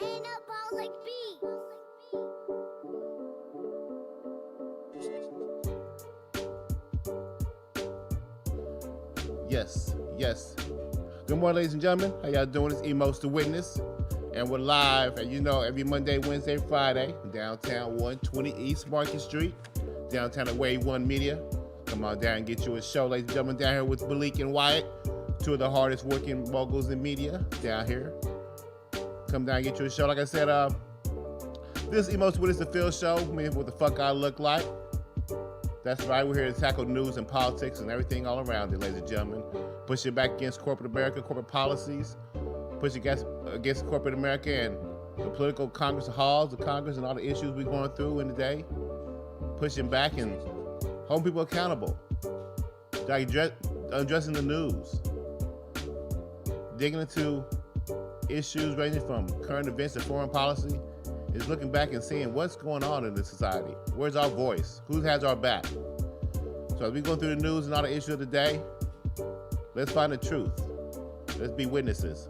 Anabolic beat. Yes, yes. Good morning, ladies and gentlemen. How y'all doing? It's Emos the Witness. And we're live, as you know, every Monday, Wednesday, Friday, downtown 120 East Market Street, downtown at Wave One Media. Come on down and get you a show, ladies and gentlemen, down here with Malik and Wyatt, two of the hardest working moguls in media down here. Come down and get you a show. Like I said, this is Emos the Witness, the Field Show, meaning what the fuck I look like. That's right, we're here to tackle news and politics and everything all around it, ladies and gentlemen. Push it back against corporate America, corporate policies. Push against corporate America and the political Congress halls, the Congress and all the issues we're going through in the day. Pushing back and holding people accountable. Addressing the news. Digging into issues ranging from current events to foreign policy. Is looking back and seeing what's going on in the society. Where's our voice? Who has our back? So as we go through the news and all the issues of the day, let's find the truth. Let's be witnesses.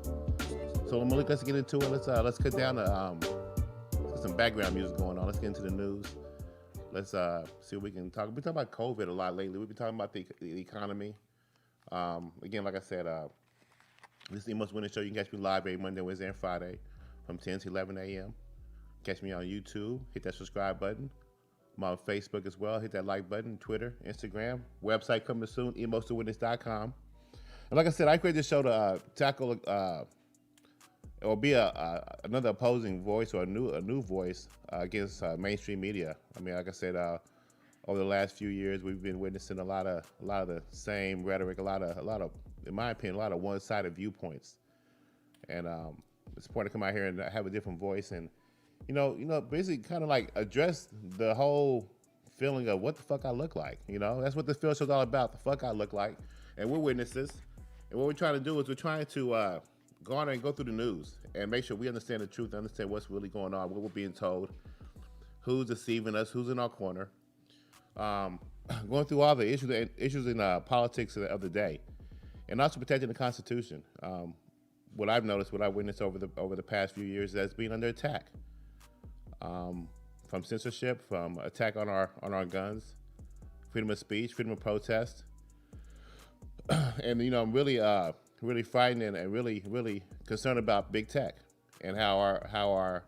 So Malik, let's get into it. Let's cut down some background music going on. Let's get into the news. Let's see what we can talk. We've been talking about COVID a lot lately. We've been talking about the economy. Again, like I said, this is the Emos Witness Show. You can catch me live every Monday, Wednesday, and Friday from 10 to 11 a.m. Catch me on YouTube. Hit that subscribe button. I'm on Facebook as well. Hit that like button. Twitter, Instagram. Website coming soon, emosthewitness.com. And like I said, I created this show to tackle or be another opposing voice or a new voice against mainstream media. I mean, like I said, over the last few years, we've been witnessing a lot of the same rhetoric, a lot of, in my opinion, a lot of one-sided viewpoints. And it's important to come out here and have a different voice and you know, basically kind of like address the whole feeling of what the fuck I look like. You know, that's what the field show's all about. The fuck I look like. and we're witnesses. And what we're trying to do is we're trying to go on and go through the news and make sure we understand the truth, understand what's really going on, what we're being told, who's deceiving us, who's in our corner. Going through all the issues in politics of the day, and also protecting the Constitution. What I've noticed, what I've witnessed over the past few years, that's been under attack, from censorship, from attack on our guns, freedom of speech, freedom of protest, and I'm really frightened and really concerned about big tech and how our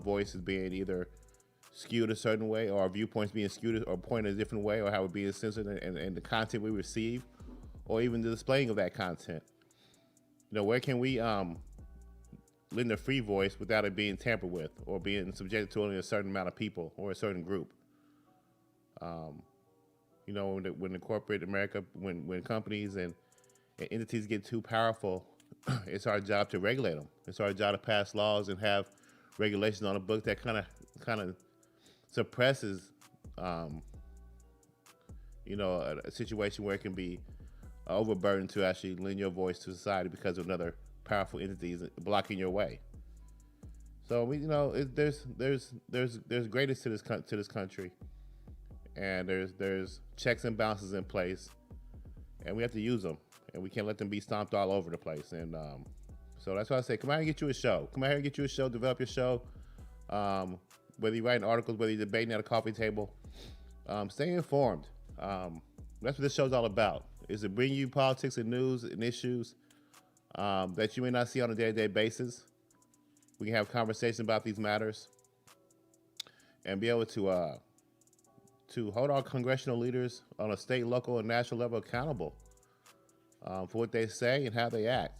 voice is being either skewed a certain way, or our viewpoints being skewed or pointed a different way, or how we're being censored and the content we receive, or even the displaying of that content. Where can we lend a free voice without it being tampered with or being subjected to only a certain amount of people or a certain group? When the corporate America, when companies and entities get too powerful, it's our job to regulate them. It's our job to pass laws and have regulations on the book that kind of suppresses, a situation where it can be overburdened to actually lend your voice to society because of another powerful entities blocking your way. So there's greatness to this country, and there's checks and balances in place, and we have to use them, and we can't let them be stomped all over the place. And so that's why I say, come out and get you a show. Come out here and get you a show. Develop your show. Whether you're writing articles, whether you're debating at a coffee table, stay informed. That's what this show's all about, is to bring you politics and news and issues that you may not see on a day-to-day basis. We can have conversations about these matters and be able to hold our congressional leaders on a state, local, and national level accountable for what they say and how they act.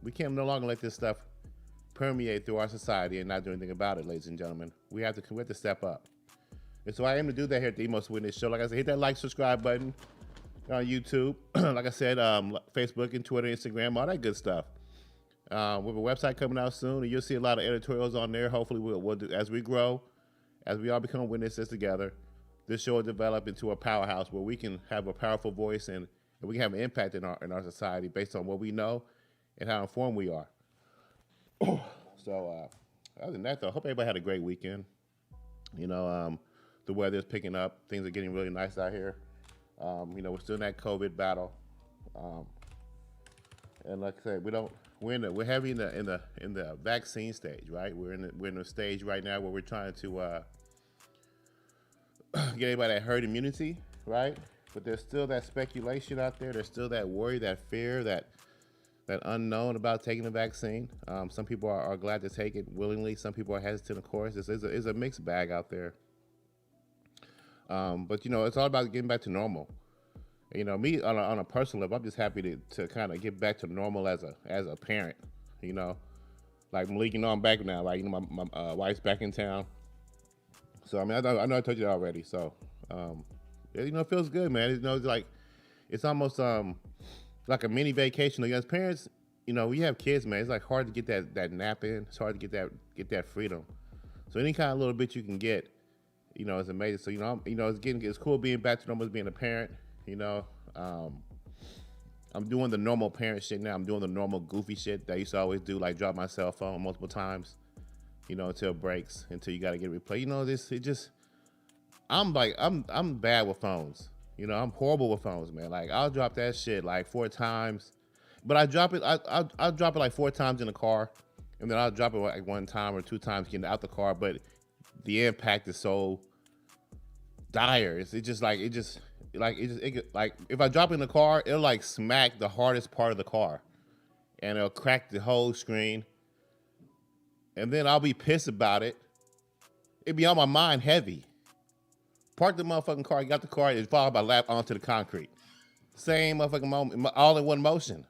We can't no longer let this stuff permeate through our society and not do anything about it, ladies and gentlemen. We have to step up. And so I aim to do that here at the Emos Witness Show. Like I said, hit that like, subscribe button on YouTube. Like I said, Facebook and Twitter, Instagram, all that good stuff. We have a website coming out soon, and you'll see a lot of editorials on there. Hopefully, we'll do, as we grow, as we all become witnesses together, this show will develop into a powerhouse where we can have a powerful voice and we can have an impact in our society based on what we know and how informed we are. So, other than that, though, I hope everybody had a great weekend. The weather's picking up. Things are getting really nice out here. We're still in that COVID battle. And like I said, we're heavy in the vaccine stage, right? We're in the stage right now where we're trying to get everybody that herd immunity, right? But there's still that speculation out there. There's still that worry, that fear, that unknown about taking the vaccine. Some people are glad to take it willingly. Some people are hesitant, of course. It's a mixed bag out there. But it's all about getting back to normal. Me on a personal level, I'm just happy to kind of get back to normal as a parent. Like Malik, I'm back now. Like my wife's back in town. So I know I told you that already. So it feels good, man. It's almost like a mini vacation. As parents, we have kids, man. It's like hard to get that nap in. It's hard to get that freedom. So any kind of little bit you can get, is amazing. So it's cool being back to normal as being a parent. I'm doing the normal parent shit now. I'm doing the normal goofy shit that I used to always do, like drop my cell phone multiple times, until it breaks, until you got to get it replaced. I'm bad with phones. I'm horrible with phones, man. Like I'll drop that shit like 4 times, but I'll drop it like 4 times in the car, and then I'll drop it like 1 time or 2 times getting out the car. But the impact is so dire. If I drop it in the car, it'll like smack the hardest part of the car, and it'll crack the whole screen. And then I'll be pissed about it. It'd be on my mind heavy. Park the motherfucking car, got the car, and fall by lap onto the concrete. Same motherfucking moment, all in one motion.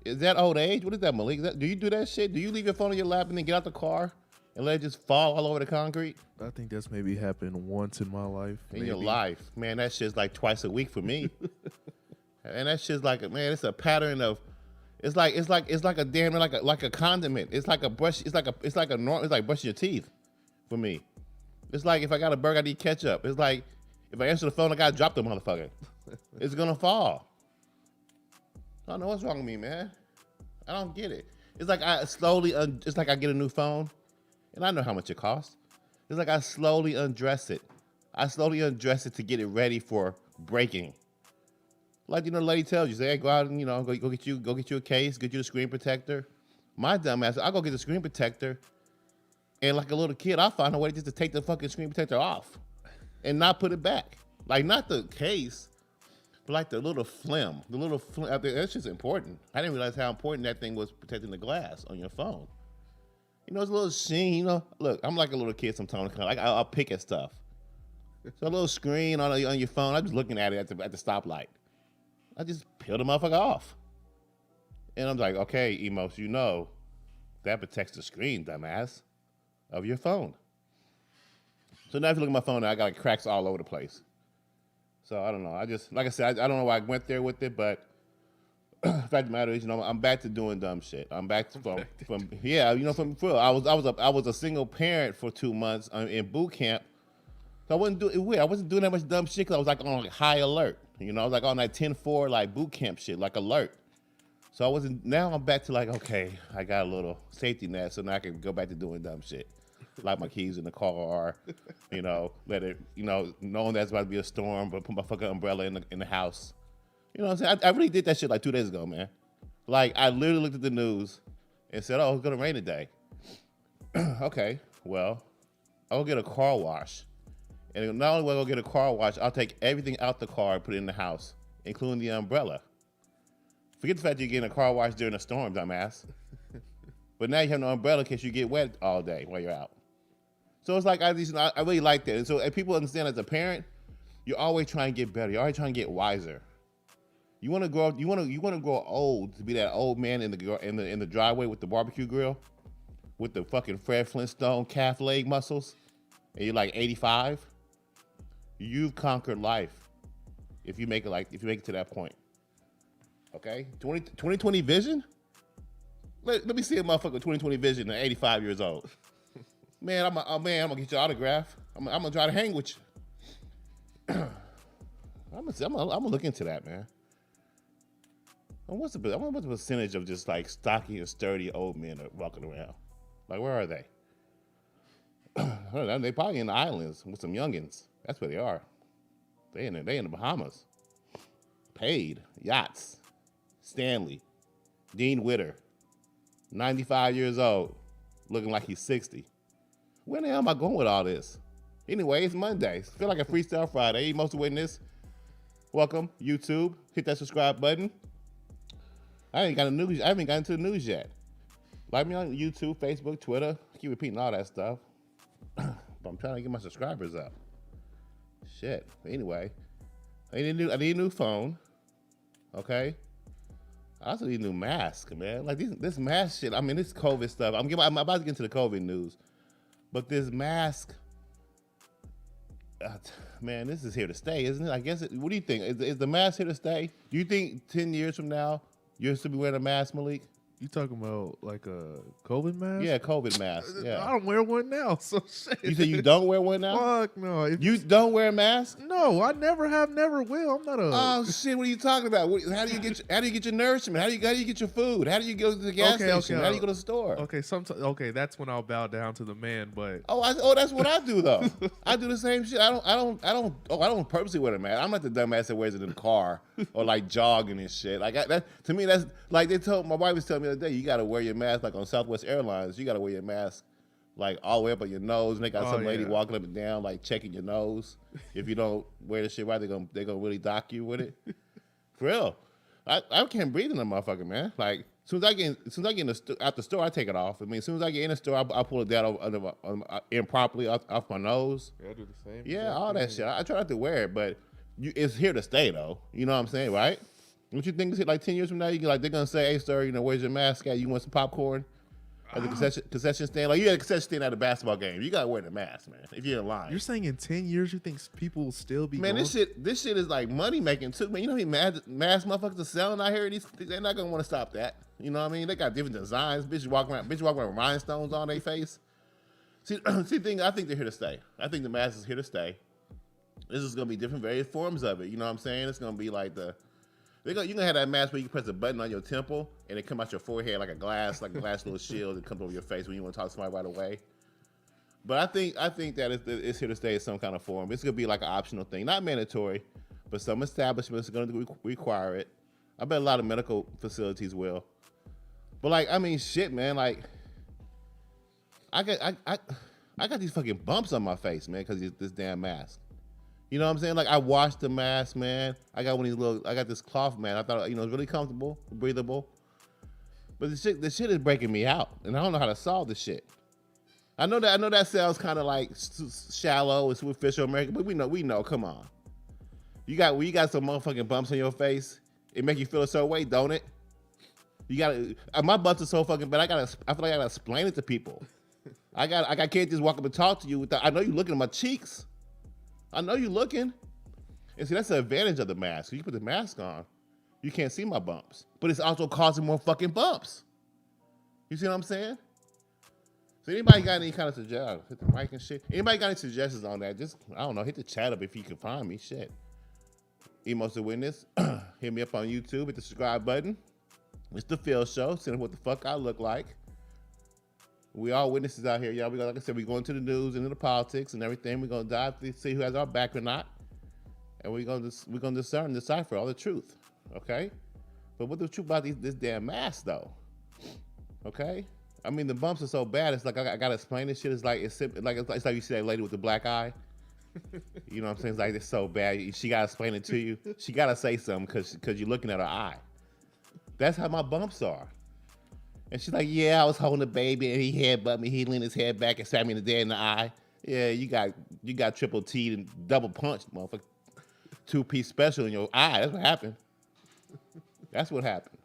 Is that old age? What is that, Malik? Do you do that shit? Do you leave your phone in your lap and then get out the car and let it just fall all over the concrete? I think that's maybe happened once in my life. In your life. Man, that shit's like twice a week for me. And that shit's like, man, it's a pattern of, it's like a damn, like a condiment. It's like a brush, it's like brushing your teeth for me. It's like if I got a burger, I need ketchup. It's like if I answer the phone, I gotta drop the motherfucker. It's gonna fall. I don't know what's wrong with me, man. I don't get it. It's like I slowly, it's like I get a new phone, and I know how much it costs. It's like I slowly undress it. I slowly undress it to get it ready for breaking. Like, the lady tells you, say, hey, go out and, go get you a case, get you a screen protector. My dumb ass, I go get the screen protector, and like a little kid, I find a way just to take the fucking screen protector off and not put it back. Like, not the case, but like the little phlegm. That's just important. I didn't realize how important that thing was, protecting the glass on your phone. It's a little sheen, Look, I'm like a little kid sometimes. Like, I'll pick at stuff. So a little screen on your phone, I'm just looking at it at the stoplight. I just peel the motherfucker off. And I'm like, okay, Emos, that protects the screen, dumbass, of your phone. So now if you look at my phone, I got like cracks all over the place. So I don't know. Like I said, I don't know why I went there with it, but the fact of the matter is, I'm back to doing dumb shit. I'm back to from real. I was a single parent for 2 months in boot camp. So I wasn't doing that much dumb shit because I was like on like high alert. I was like on that 10-4 like boot camp shit, like alert. So now I'm back to like, okay, I got a little safety net, so now I can go back to doing dumb shit. Like my keys in the car, let it, knowing that's about to be a storm, but put my fucking umbrella in the house. You know what I'm saying? I really did that shit like 2 days ago, man. Like, I literally looked at the news and said, oh, it's gonna rain today. Okay, well, I'll get a car wash. And not only will I go get a car wash, I'll take everything out the car and put it in the house, including the umbrella. Forget the fact you're getting a car wash during a storm, dumbass. But now you have no umbrella in case you get wet all day while you're out. So it's like, I really like that. And so if people understand as a parent, you're always trying to get better. You're always trying to get wiser. You want to grow up. You want to grow old to be that old man in the driveway with the barbecue grill, with the fucking Fred Flintstone calf leg muscles, and you're like 85. You've conquered life if you make it to that point. Okay, 2020 vision. Let me see a motherfucker with 2020 vision at 85 years old. Man, I'm gonna get your autograph. I'm gonna try to hang with you. I'm gonna look into that, man. I wonder what the percentage of just like stocky and sturdy old men are walking around. Like, where are they? They probably in the islands with some youngins. That's where they are. They in the Bahamas. Paid yachts. Stanley, Dean Witter, 95 years old, looking like he's 60. Where the hell am I going with all this? Anyway, it's Monday. Feel like a Freestyle Friday. Most of witness. Welcome, YouTube. Hit that subscribe button. I haven't gotten into the news yet. Like me on YouTube, Facebook, Twitter. I keep repeating all that stuff. But I'm trying to get my subscribers up. Shit. Anyway, I need a new phone. Okay. I also need a new mask, man. Like this mask shit. I mean, this COVID stuff. I'm about to get into the COVID news, but this mask, man, this is here to stay, isn't it? I guess. What do you think? Is the mask here to stay? Do you think 10 years from now you'll still be wearing a mask, Malik? You talking about like a COVID mask? Yeah, COVID mask. Yeah. I don't wear one now, so shit. You say you don't wear one now? Fuck no. You don't wear a mask? No, I never have, never will. I'm not a. Oh shit! What are you talking about? How do you get your nourishment? How do you get your food? How do you go to the gas station? How do you go to the store? Okay, that's when I'll bow down to the man. But that's what I do though. I do the same shit. I don't purposely wear a mask. I'm not the dumbass that wears it in the car or like jogging and shit. Like to me, that's like my wife was telling me the other day. You got to wear your mask like on Southwest Airlines. You got to wear your mask like all the way up on your nose. And they got some lady walking up and down like checking your nose. If you don't wear the shit right, they're gonna really dock you with it. For real, I can't breathe in a motherfucker, man. Like as soon as I get out the store, I take it off. I mean, as soon as I get in the store, I pull it down improperly off my nose. Yeah, I do the same. Yeah, all that shit. I try not to wear it, but it's here to stay though. You know what I'm saying, right? What you think is like 10 years from now? They're gonna say, "Hey, sir, where's your mask at? You want some popcorn?" At the concession stand, like you had a concession stand at a basketball game. You gotta wear the mask, man. If you're in line. You're saying in 10 years you think people will still be? Man, this shit is like money making too, man. You know how many mask motherfuckers are selling out here? They're not gonna want to stop that. You know what I mean? They got different designs. Bitches walking around with rhinestones on their face. See, I think they're here to stay. I think the mask is here to stay. This is gonna be different various forms of it. You know what I'm saying? It's gonna be like you're gonna have that mask where you can press a button on your temple and it come out your forehead like a glass little shield that comes over your face when you want to talk to somebody right away. But I think that it's here to stay in some kind of form. It's gonna be like an optional thing, not mandatory, but some establishments are gonna require it. I bet a lot of medical facilities will. But like, I mean, shit, man. Like, I got these fucking bumps on my face, man, because this damn mask. You know what I'm saying? Like, I washed the mask, man. I got this cloth, man. I thought, it was really comfortable, breathable. But the shit is breaking me out, and I don't know how to solve this shit. I know that sounds kind of like shallow and superficial American, but we know. Come on, you got some motherfucking bumps on your face. It make you feel a certain way, don't it? You gotta. My bumps are so fucking bad. I feel like I gotta explain it to people. I can't just walk up and talk to you without. I know you looking at my cheeks. I know you looking. And see, that's the advantage of the mask. You put the mask on, you can't see my bumps, but it's also causing more fucking bumps. You see what I'm saying? So anybody got any kind of suggestions? Hit the mic and shit. Anybody got any suggestions on that? Just, I don't know, hit the chat up if you can find me. Shit. Emos to Witness. Hit me up on YouTube. Hit the subscribe button. It's the Phil Show. Send what the fuck I look like. We all witnesses out here, y'all. Like I said, we go into the news, into the politics and everything. We're gonna dive to see who has our back or not, and we're gonna decipher all the truth. Okay, but what the truth about this damn mask, though? Okay, I mean the bumps are so bad. It's like I gotta explain this shit. It's like you see that lady with the black eye. You know what I'm saying? It's like it's so bad. She gotta explain it to you. She gotta say something because you're looking at her eye. That's how my bumps are. And she's like, yeah, I was holding the baby and he headbutted me. He leaned his head back and stabbed me in the eye. Yeah, you got triple T and double punched, motherfucker. 2-piece special in your eye. That's what happened. That's what happened.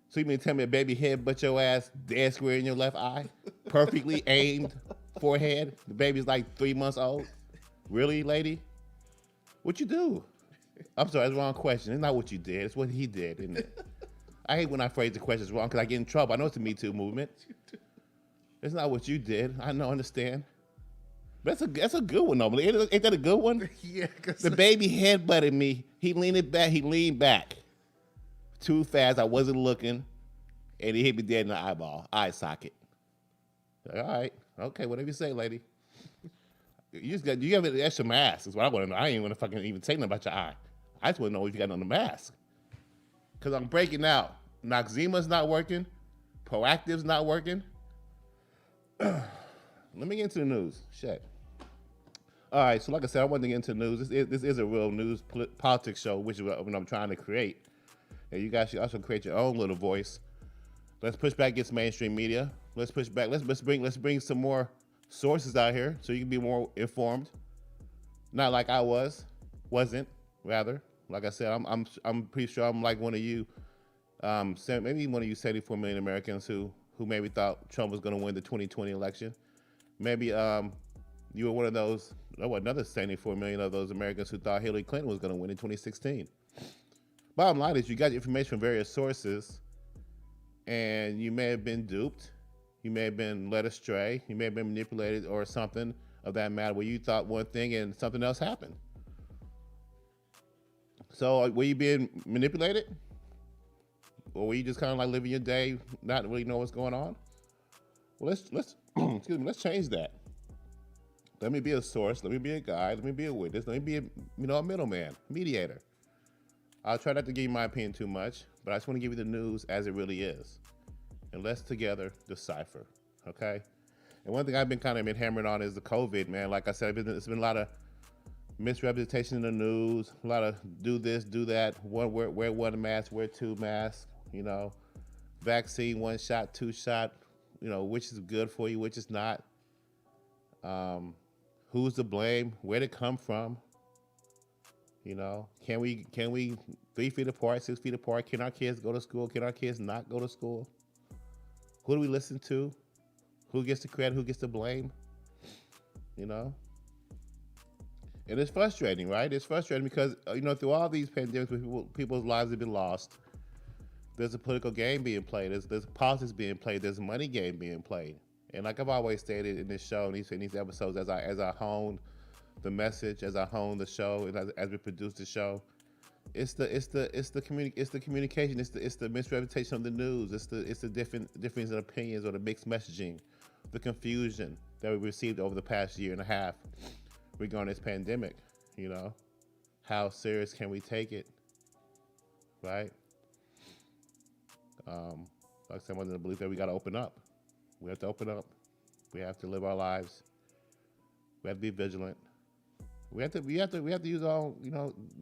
So you mean to tell me a baby headbutt your ass dead square in your left eye? Perfectly aimed forehead? The baby's like 3 months old? Really, lady? What you do? I'm sorry, that's the wrong question. It's not what you did. It's what he did, isn't it? I hate when I phrase the questions wrong because I get in trouble. I know it's the Me Too movement. It's not what you did. I know, understand. That's a good one, normally. Ain't that a good one? Yeah. The baby headbutted me. He leaned back too fast. I wasn't looking, and he hit me dead in the eye socket. All right, okay, whatever you say, lady. You have an extra mask. Is what I want to know. I ain't want to fucking even say nothing about your eye. I just want to know if you got on the mask. Because I'm breaking out. Noxema's not working. Proactive's not working. Let me get into the news. Shit. All right, so like I said, I wanted to get into the news. This is a real news politics show, which is what I'm trying to create. And you guys should also create your own little voice. Let's push back against mainstream media. Let's push back. Let's bring some more sources out here so you can be more informed. Not like I wasn't, rather. Like I said, I'm pretty sure I'm like one of you, maybe one of you 74 million Americans who maybe thought Trump was going to win the 2020 election. Maybe you were one of those, another 74 million of those Americans who thought Hillary Clinton was going to win in 2016. Bottom line is you got information from various sources, and you may have been duped. You may have been led astray. You may have been manipulated or something of that matter where you thought one thing and something else happened. So were you being manipulated? Or were you just kind of like living your day, not really know what's going on? Well, let's excuse me, let's change that. Let me be a source, let me be a guide, let me be a witness, let me be a middleman, mediator. I'll try not to give you my opinion too much, but I just want to give you the news as it really is. And let's together decipher, okay? And one thing I've been hammering on is the COVID, man. Like I said, it's been a lot of misrepresentation in the news, a lot of do this, do that, wear one mask, wear two masks, vaccine, 1 shot, 2 shot, which is good for you, which is not. Who's to blame? Where'd it come from? Can we 3 feet apart, 6 feet apart? Can our kids go to school? Can our kids not go to school? Who do we listen to? Who gets the credit? Who gets the blame? And it's frustrating, right? It's frustrating because, through all these pandemics where people's lives have been lost, there's a political game being played. There's politics being played. There's a money game being played. And like I've always stated in this show, in these episodes, as I hone the message, as I hone the show, and as we produce the show. It's the communication. It's the misrepresentation of the news. It's the difference in opinions or the mixed messaging, the confusion that we received over the past year and a half regarding this pandemic. You know, how serious can we take it? Right? Like I said, I'm under the belief that we got to open up. We have to open up. We have to live our lives. We have to be vigilant. We have to use all,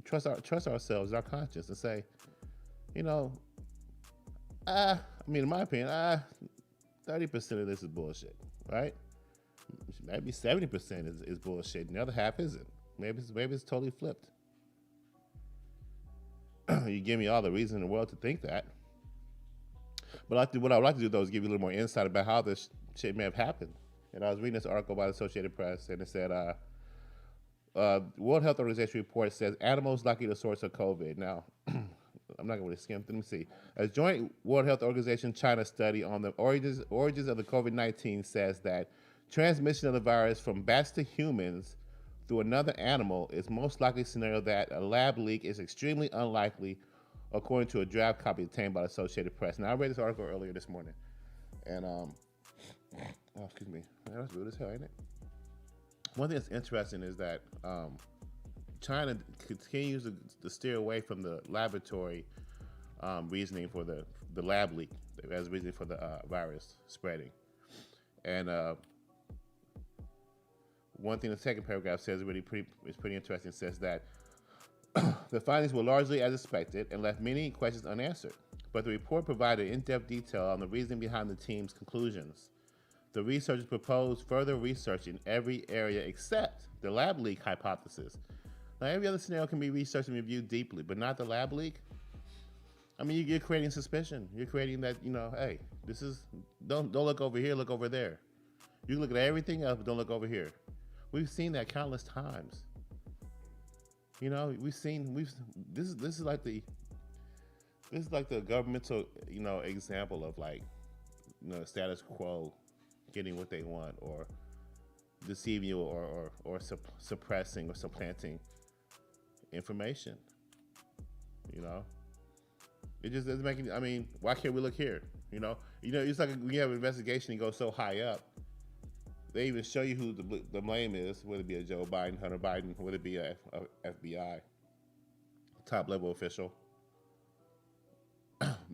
trust ourselves, our conscience, and say, in my opinion, 30% of this is bullshit, right? Maybe 70% is bullshit, and the other half isn't. Maybe it's totally flipped. You give me all the reason in the world to think that. But what I would like to do, though, is give you a little more insight about how this shit may have happened. And I was reading this article by the Associated Press, and it said, World Health Organization report says animals likely the source of COVID. Now, I'm not going to skim. Let me see. A joint World Health Organization China study on the origins of the COVID-19 says that transmission of the virus from bats to humans through another animal is most likely scenario that a lab leak is extremely unlikely, according to a draft copy obtained by the Associated Press. Now, I read this article earlier this morning, and excuse me, man, that's rude as hell, ain't it? One thing that's interesting is that China continues to steer away from the laboratory reasoning for the lab leak as reasoning for the virus spreading. And one thing the second paragraph says is pretty interesting. It says that the findings were largely as expected and left many questions unanswered, but the report provided in-depth detail on the reasoning behind the team's conclusions. The researchers proposed further research in every area except the lab leak hypothesis. Now, every other scenario can be researched and reviewed deeply, but not the lab leak. I mean, you're creating suspicion. You're creating that, hey, this is, don't look over here, look over there. You look at everything else, but don't look over here. We've seen that countless times. This is like the governmental, example of status quo getting what they want, or deceiving you, or suppressing or supplanting information. It just doesn't make any. I mean, why can't we look here? It's like when you have an investigation and go so high up, they even show you who the blame is, whether it be a Joe Biden, Hunter Biden, whether it be a FBI top level official.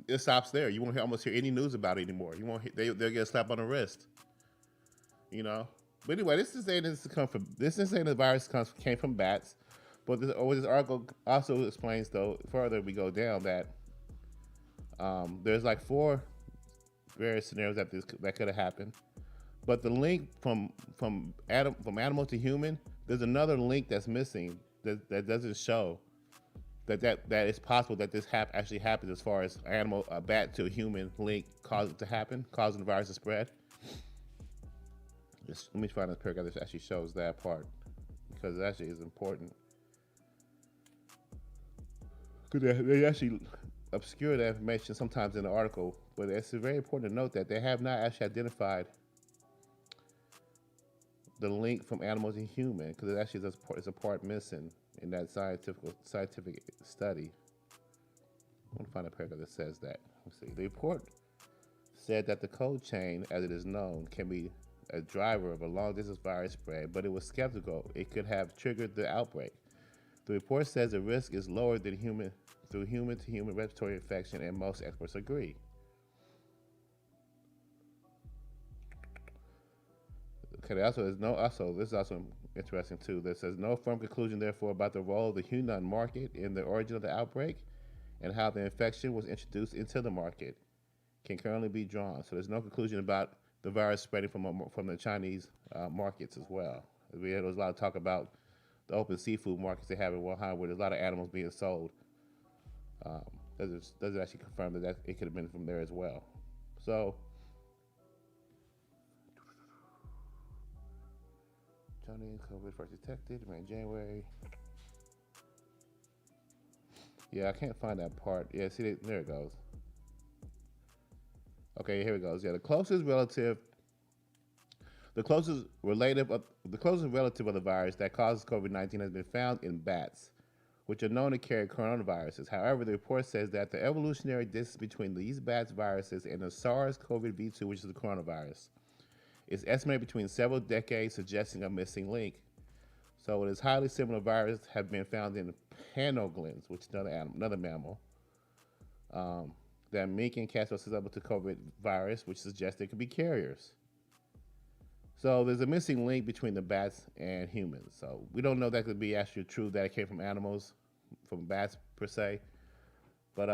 It stops there. You won't almost hear any news about it anymore. You won't. They'll get a slap on the wrist. But anyway, this is saying the virus came from bats. But this article also explains, though, further we go down, that there's like 4 various scenarios that could have happened. But the link from animal to human, there's another link that's missing that doesn't show that it's possible that this actually happens, as far as a bat to a human link causing it to happen, causing the virus to spread. Let me find this paragraph that actually shows that part, because it actually is important. Because they actually obscure the information sometimes in the article, but it's very important to note that they have not actually identified the link from animal to human, because it actually is a part missing in that scientific study. I want to find a paragraph that says that. Let's see. The report said that the cold chain, as it is known, can be a driver of a long-distance virus spread, but it was skeptical it could have triggered the outbreak. The report says the risk is lower than through human-to-human respiratory infection, and most experts agree. Okay, this is also interesting too. There says no firm conclusion, therefore, about the role of the Hunan market in the origin of the outbreak and how the infection was introduced into the market can currently be drawn. So there's no conclusion about the virus spreading from the Chinese markets as well. There was a lot of talk about the open seafood markets they have in Wuhan, where there's a lot of animals being sold. Doesn't actually confirm that it could have been from there as well. So, Chinese COVID first detected in January. Yeah, I can't find that part. Yeah, see, there it goes. Okay, here it goes. Yeah, the closest relative The the closest relative of the virus that causes COVID-19 has been found in bats, which are known to carry coronaviruses. However, the report says that the evolutionary distance between these bats viruses and the SARS-CoV-2, which is the coronavirus, is estimated between several decades, suggesting a missing link. So it is highly similar viruses have been found in pangolins, which is another mammal, that mink and cats are susceptible to COVID virus, which suggests they could be carriers. So there's a missing link between the bats and humans. So we don't know that could be actually true that it came from animals, from bats per se. But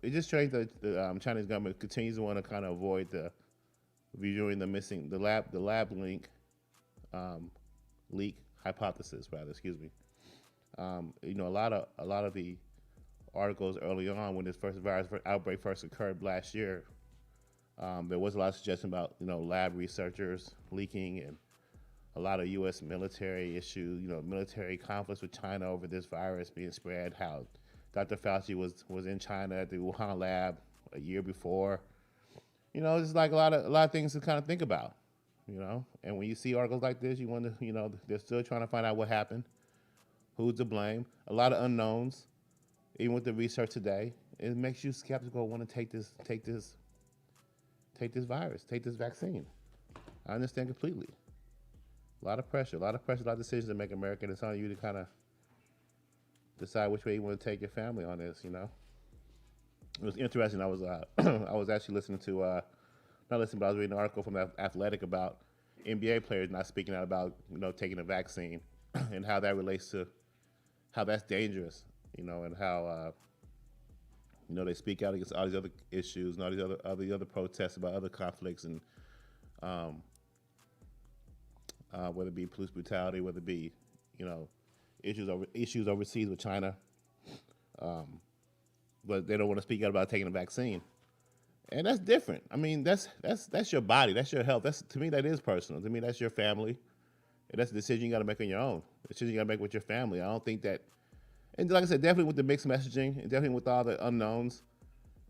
it just shows that the Chinese government continues to want to kind of avoid reviewing the lab leak hypothesis, rather. Excuse me. A lot of the articles early on when this first virus outbreak first occurred last year, there was a lot of suggestion about lab researchers leaking and a lot of U.S. military issues, military conflicts with China over this virus being spread. How Dr. Fauci was in China at the Wuhan lab a year before. It's like a lot of things to kind of think about. And when you see articles like this, you wonder, they're still trying to find out what happened, who's to blame. A lot of unknowns, even with the research today. It makes you skeptical, want to take this virus, take this vaccine. I understand completely. A lot of pressure, a lot of decisions to make America, and it's on you to kind of decide which way you want to take your family on this. It was interesting. I was I was actually listening to not listening, but I was reading an article from Athletic about NBA players not speaking out about taking a vaccine and how that relates to how that's dangerous, and how they speak out against all these other issues and all these other protests about other conflicts and whether it be police brutality, whether it be issues overseas with China, but they don't want to speak out about taking a vaccine. And that's different. I mean, that's your body, that's your health. To me, that is personal. To me, that's your family. And that's a decision you got to make on your own. A decision you got to make with your family. I don't think that, and like I said, definitely with the mixed messaging, and definitely with all the unknowns,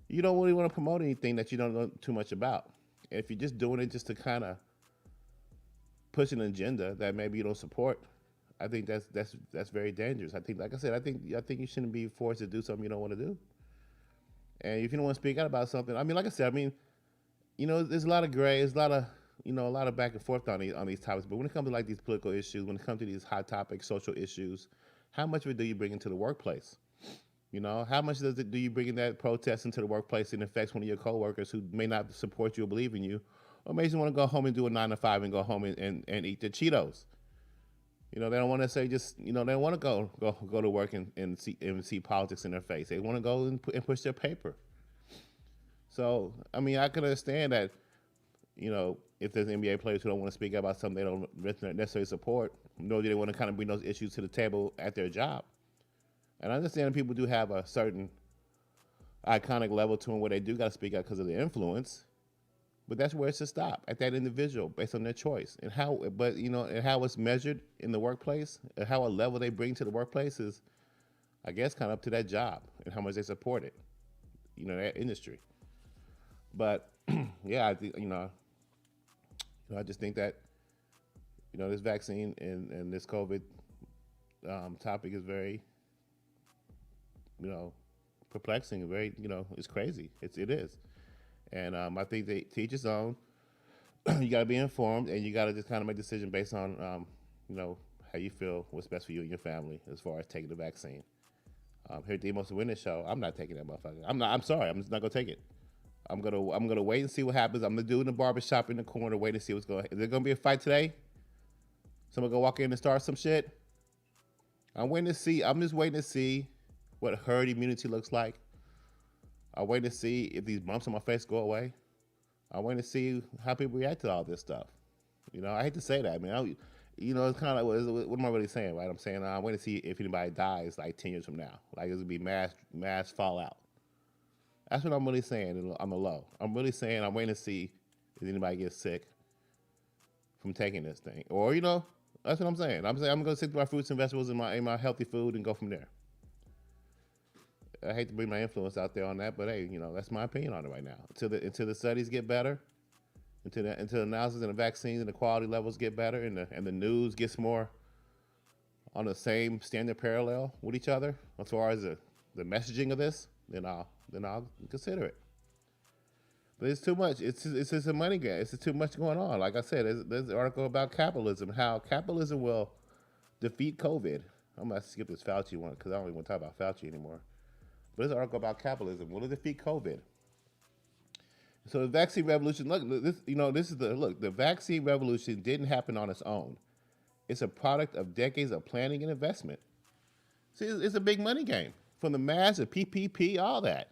you don't really want to promote anything that you don't know too much about. And if you're just doing it just to kind of push an agenda that maybe you don't support, I think that's very dangerous. I think, like I said, I think you shouldn't be forced to do something you don't want to do. And if you don't want to speak out about something, I mean, like I said, there's a lot of gray, there's a lot of back and forth on these topics. But when it comes to like these political issues, when it comes to these hot topics, social issues, how much of it do you bring into the workplace? How much do you bring in that protest into the workplace and affects one of your coworkers who may not support you or believe in you, or maybe you want to go home and do a 9 to 5 and go home and eat the Cheetos? They don't want to say they don't want to go to work and see politics in their face. They want to go and push their paper. So, I mean, I can understand that, if there's NBA players who don't want to speak about something they don't necessarily support, nor do they want to kind of bring those issues to the table at their job. And I understand that people do have a certain iconic level to them where they do got to speak out because of the influence. But that's where it should stop, at that individual, based on their choice. And how it's measured in the workplace, and how a level they bring to the workplace is, I guess, kind of up to that job and how much they support it, that industry. But yeah, I think, I just think that, this vaccine and this COVID topic is very, perplexing, very, it's crazy. It is. And I think to each his own. You got to be informed, and you got to just kind of make a decision based on, how you feel, what's best for you and your family as far as taking the vaccine. Here at the Most Witness Show, I'm not taking that motherfucker. I'm sorry. I'm just not gonna take it. I'm gonna wait and see what happens. I'm gonna do it in the barbershop in the corner, wait to see what's going. Is there gonna be a fight today? Someone gonna walk in and start some shit? I'm just waiting to see what herd immunity looks like. I'm waiting to see if these bumps on my face go away. I'm waiting to see how people react to all this stuff. I hate to say that. I mean, it's kind of like, what am I really saying, right? I'm saying I'm waiting to see if anybody dies like 10 years from now. Like, it's going to be mass fallout. That's what I'm really saying on the low. I'm really saying I'm waiting to see if anybody gets sick from taking this thing. Or, that's what I'm saying. I'm going to stick to my fruits and vegetables and my healthy food and go from there. I hate to bring my influence out there on that, but hey, that's my opinion on it right now. Until the studies get better, until the analysis and the vaccines and the quality levels get better and the news gets more on the same standard parallel with each other as far as the messaging of this, then I'll consider it. But it's too much. It's just a money game. It's just too much going on. Like I said, there's an article about capitalism, how capitalism will defeat COVID. I'm gonna skip this Fauci one because I don't even want to talk about Fauci anymore. But there's an article about capitalism. Will it defeat COVID? So the vaccine revolution. Look, this is the vaccine revolution didn't happen on its own. It's a product of decades of planning and investment. See, it's a big money game from the mass, the PPP, all that.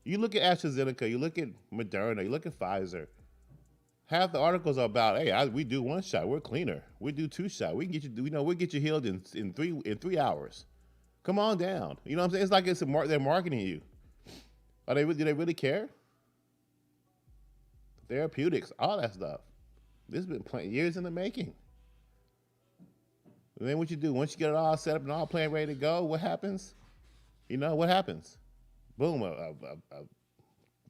You look at AstraZeneca, you look at Moderna, you look at Pfizer. Half the articles are about, hey, we do one shot, we're cleaner. We do two shot, we can get you, we'll get you healed in 3 hours. Come on down. You know what I'm saying? It's like they're marketing you. Do they really care? Therapeutics, all that stuff. This has been years in the making. And then what you do, once you get it all set up and all planned, ready to go, what happens? What happens? Boom, a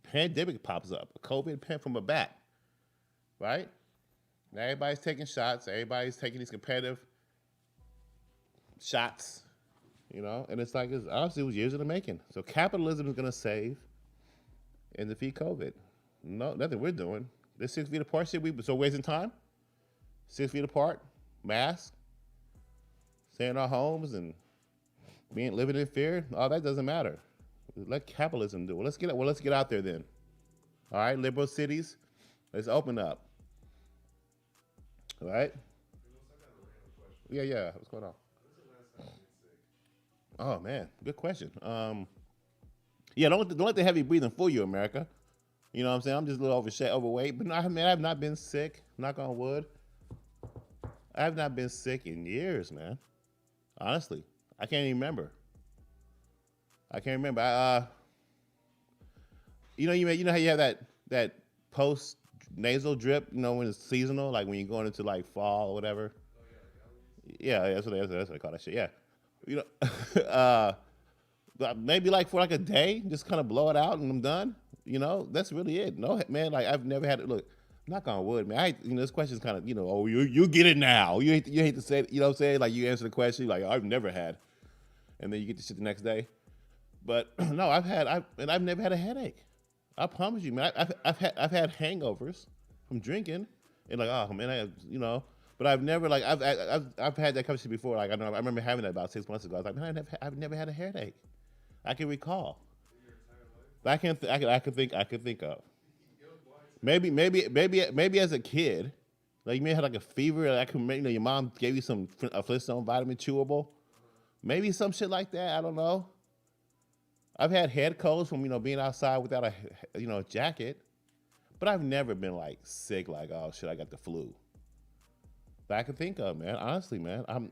pandemic pops up, a COVID pen from a bat, right? Now everybody's taking shots, everybody's taking these competitive shots, and it's like, obviously it was years in the making. So capitalism is gonna save and defeat COVID. No, nothing we're doing. This 6 feet apart shit, so wasting time? 6 feet apart, mask, staying in our homes and living in fear, all that doesn't matter. Let capitalism do it. Let's get out there then. All right, liberal cities, let's open up. All right? Yeah. What's going on? Oh man, good question. Yeah, don't let the heavy breathing fool you, America. You know what I'm saying? I'm just a little overweight, but I've not been sick. Knock on wood. I have not been sick in years, man. Honestly, I can't even remember. You know how you have that post nasal drip, when it's seasonal, like when you're going into like fall or whatever. Yeah, that's what they call that shit. Yeah, maybe like for like a day, just kind of blow it out and I'm done. That's really it. No, man, like I've never had it. Look, knock on wood, man. This question's kind of, oh, you get it now. You hate to say it, you know what I'm saying? Like you answer the question, like I've never had, and then you get the shit the next day. But no, I've never had a headache. I promise you, man. I've had hangovers from drinking, and like, oh man, But I've never I've had that conversation before. Like I remember having that about 6 months ago. I was like, man, I've never had a headache. I can recall. I can think of. Maybe as a kid, like you may have like a fever. Your mom gave you a Flintstone vitamin chewable. Maybe some shit like that. I don't know. I've had head colds from being outside without a jacket, but I've never been like sick. Like, oh shit, I got the flu. That I can think of, man. Honestly, man, I'm.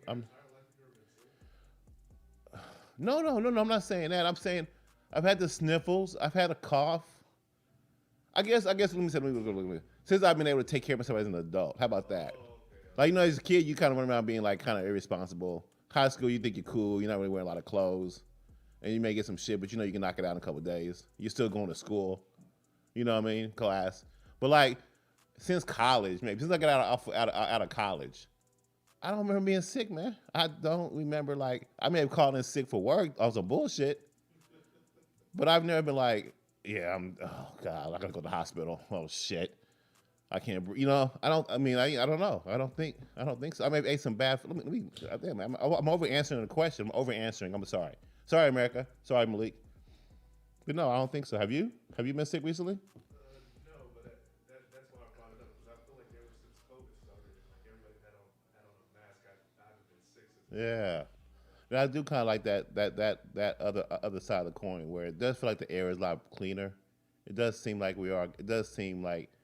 No. I'm not saying that. I'm saying I've had the sniffles. I've had a cough. I guess. Let me say. Since I've been able to take care of myself as an adult, how about that? Like as a kid, you kind of run around being like kind of irresponsible. High school, you think you're cool. You're not really wearing a lot of clothes. And you may get some shit, but you can knock it out in a couple of days. You're still going to school, class. But like since college, maybe since I got out of college, I don't remember being sick, man. I don't remember I may have called in sick for work on some bullshit, but I've never been like, yeah, oh God, I gotta go to the hospital. Oh shit, I can't breathe. I don't know. I don't think so. I may have ate some bad. I'm over answering the question. I'm over answering. I'm sorry. Sorry, America. Sorry, Malik. But no, I don't think so. Have you? Have you been sick recently? No, but that's why I brought it up, because I feel like ever since COVID started, like everybody had on a mask. I haven't been sick since. Yeah. And I do kind of like that other side of the coin, where it does feel like the air is a lot cleaner. It does seem like it does seem like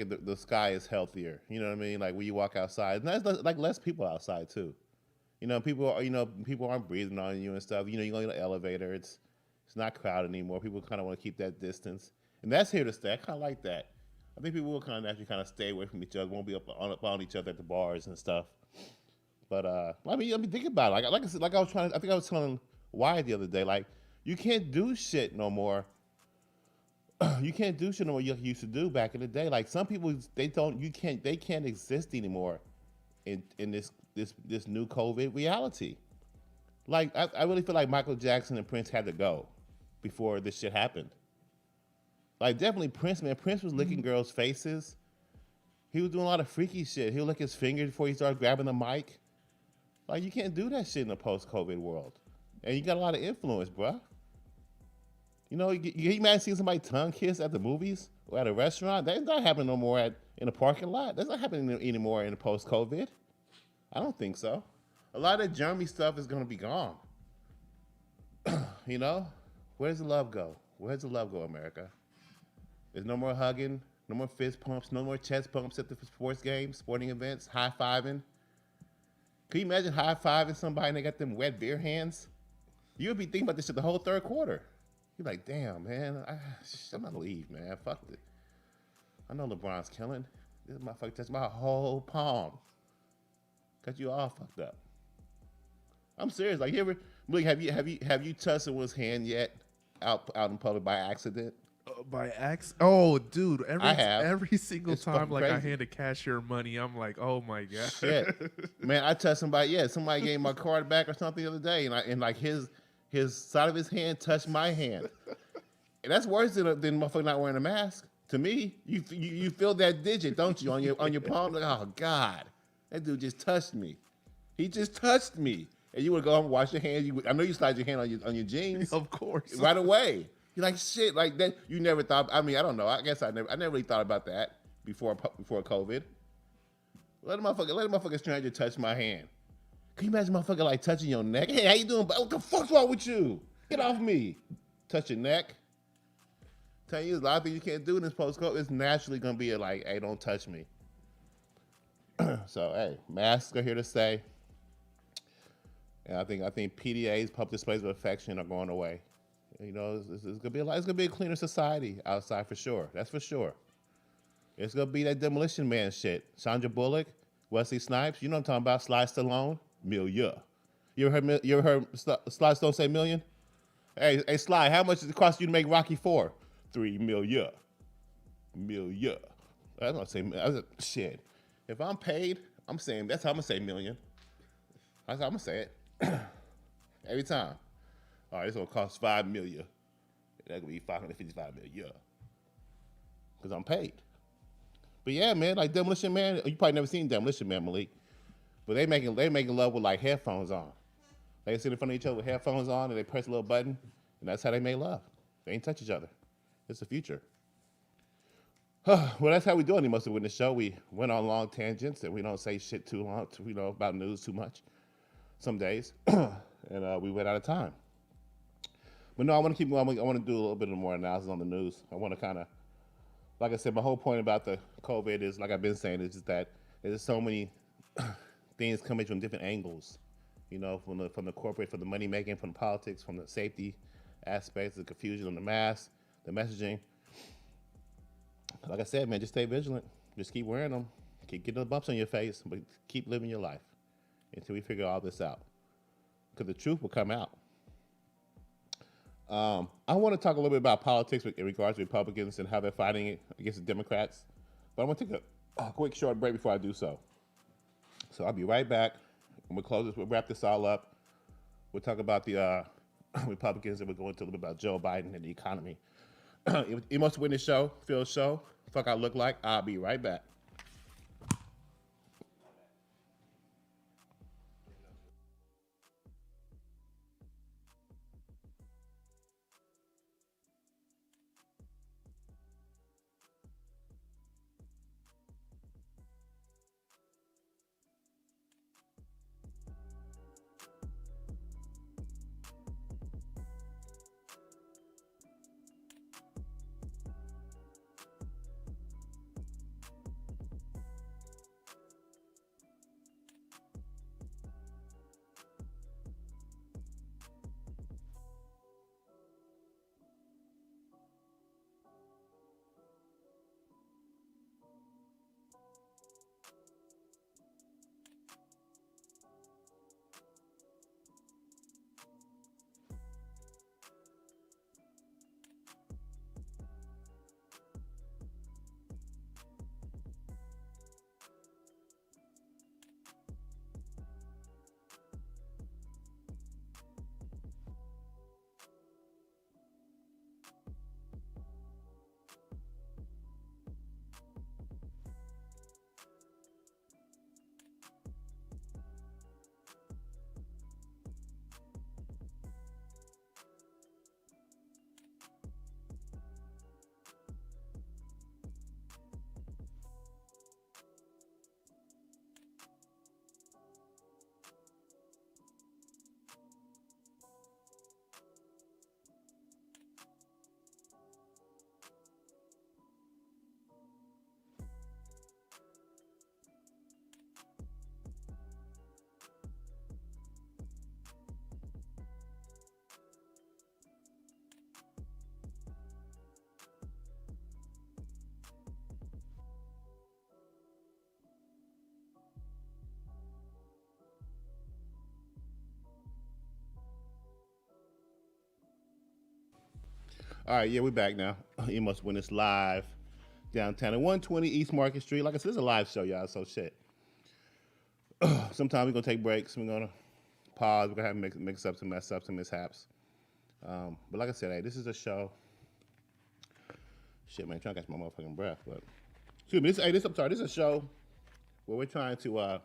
the sky is healthier. You know what I mean? Like when you walk outside, and there's like less people outside too. People aren't breathing on you and stuff. You go in the elevator. It's not crowded anymore. People kind of want to keep that distance, and that's here to stay. I kind of like that. I think people will kind of actually stay away from each other. Won't be up on each other at the bars and stuff. But I mean, think about it. Like I said, I think I was telling Wyatt the other day. Like you can't do shit no more. You can't do shit no more you used to do back in the day. Like some people, they can't exist anymore in this new COVID reality. Like I really feel like Michael Jackson and Prince had to go before this shit happened. Like definitely Prince, man. Prince was licking girls' faces. He was doing a lot of freaky shit. He'll lick his finger before he started grabbing the mic. Like you can't do that shit in a post-COVID world. And you got a lot of influence, bruh. You know, you imagine seeing somebody tongue kiss at the movies or at a restaurant? That's not happening no more in a parking lot. That's not happening anymore in post-COVID. I don't think so. A lot of that germy stuff is gonna be gone. You know? Where does the love go? Where does the love go, America? There's no more hugging, no more fist pumps, no more chest pumps at the sports games, sporting events, high-fiving. Can you imagine high-fiving somebody and they got them wet beer hands? You would be thinking about this shit the whole third quarter. You're like, damn, man, I'm gonna leave, man. Fuck it. I know LeBron's killing. This motherfucker touched my whole palm. Got you all fucked up. I'm serious. Like, have you touched someone's hand yet out in public by accident? By accident? Oh, dude, I have. every single It's time fucking like I crazy. hand a cashier money, I'm like, oh my god. Shit, man, I touched somebody. Yeah, somebody gave my card back or something the other day, and like his side of his hand touched my hand. And that's worse than motherfucker not wearing a mask. To me, you feel that digit, don't you, on your palm? Like, oh God, that dude just touched me. He just touched me. And you would go home and wash your hands. I know you slide your hand on your jeans Of course. right away. You're like shit, like that. You never thought. I mean, I don't know. I guess I never really thought about that before COVID. Let a motherfucker stranger touch my hand. Can you imagine a motherfucker like touching your neck? Hey, how you doing? What the fuck's wrong with you? Get off me. Touch your neck. Tell you, there's a lot of things you can't do in this post-COVID. It's naturally gonna be like, hey, don't touch me. So, hey, masks are here to stay. And I think PDAs, public displays of affection, are going away. You know, it's gonna be it's gonna be a cleaner society outside for sure. That's for sure. It's gonna be that Demolition Man shit. Sandra Bullock, Wesley Snipes. You know what I'm talking about? Sly Stallone, Million. You ever heard Sly Stallone say million? Hey, Sly, how much does it cost you to make Rocky 4? $3 million. Million. I don't say shit. If I'm paid, I'm saying that's how I'm gonna say million. That's how I'm gonna say it. Every time. All right, it's gonna cost $5 million. That could be $555 million. Because I'm paid. But yeah, man, like Demolition Man, you probably never seen Demolition Man, Malik. But they making love with like headphones on. They sit in front of each other with headphones on and they press a little button, and that's how they make love. They ain't touch each other. It's the future. Well, that's how we do it most of it in the show. We went on long tangents and we don't say shit too long, about news too much some days. And we went out of time. But no, I want to keep going. I want to do a little bit more analysis on the news. I want to kind of, like I said, my whole point about the COVID is, like I've been saying, is just that there's so many things coming from different angles. You know, from the corporate, from the money making, from the politics, from the safety aspects, the confusion on the mask, the messaging. Like I said, man, just stay vigilant. Just keep wearing them. Keep getting the bumps on your face, but keep living your life until we figure all this out. Because the truth will come out. I want to talk a little bit about politics in regards to Republicans and how they're fighting it against the Democrats. But I want to take a quick short break before I do so. So I'll be right back. And we'll wrap this all up. We'll talk about the Republicans, and we'll go into a little bit about Joe Biden and the economy. Emotional Witness Show, Phil Show. Fuck I look like. I'll be right back. All right, yeah, we're back now. You must win this live downtown at 120 East Market Street. Like I said, this is a live show, y'all. So shit. Sometimes we're gonna take breaks. We're gonna pause. We're gonna have mix ups and mess ups and mishaps. But like I said, hey, this is a show. Shit, man, trying to catch my motherfucking breath. But excuse me, this is a show where we're trying to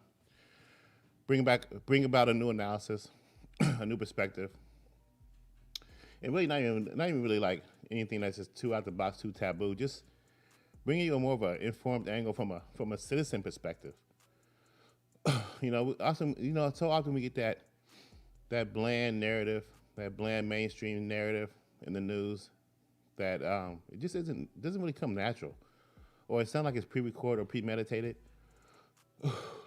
bring about a new analysis, a new perspective, and really not even really like anything that's just too out the box, too taboo. Just bringing you a more of an informed angle from a citizen perspective. So often we get that bland narrative, that bland mainstream narrative in the news that it just doesn't really come natural, or it sounds like it's pre-recorded or premeditated,